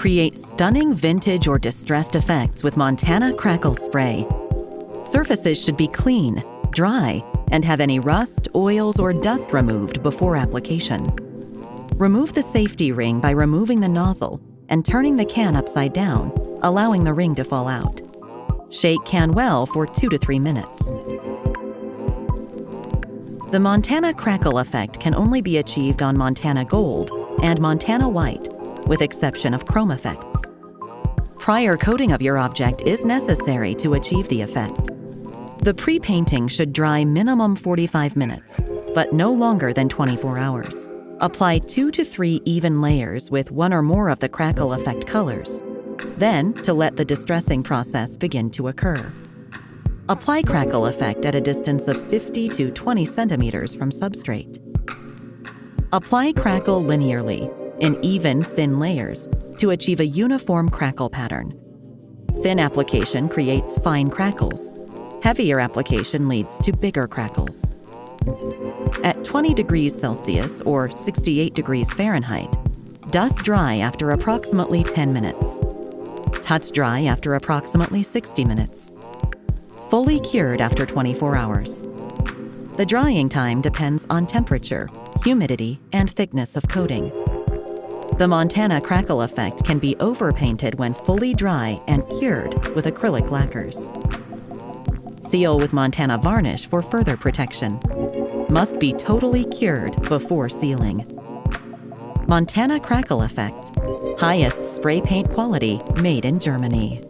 Create stunning vintage or distressed effects with Montana Crackle Spray. Surfaces should be clean, dry, and have any rust, oils, or dust removed before application. Remove the safety ring by removing the nozzle and turning the can upside down, allowing the ring to fall out. Shake can well for 2 to 3 minutes. The Montana Crackle effect can only be achieved on Montana Gold and Montana White, with exception of chrome effects. Prior coating of your object is necessary to achieve the effect. The pre-painting should dry minimum 45 minutes, but no longer than 24 hours. Apply 2 to 3 even layers with 1 or more of the Crackle Effect colors, then to let the distressing process begin to occur. Apply Crackle Effect at a distance of 50 to 20 centimeters from substrate. Apply crackle linearly, in even, thin layers, to achieve a uniform crackle pattern. Thin application creates fine crackles. Heavier application leads to bigger crackles. At 20 degrees Celsius or 68 degrees Fahrenheit, dust dry after approximately 10 minutes. Touch dry after approximately 60 minutes. Fully cured after 24 hours. The drying time depends on temperature, humidity, and thickness of coating. The Montana Crackle effect can be overpainted when fully dry and cured with acrylic lacquers. Seal with Montana varnish for further protection. Must be totally cured before sealing. Montana Crackle Effect. Highest spray paint quality made in Germany.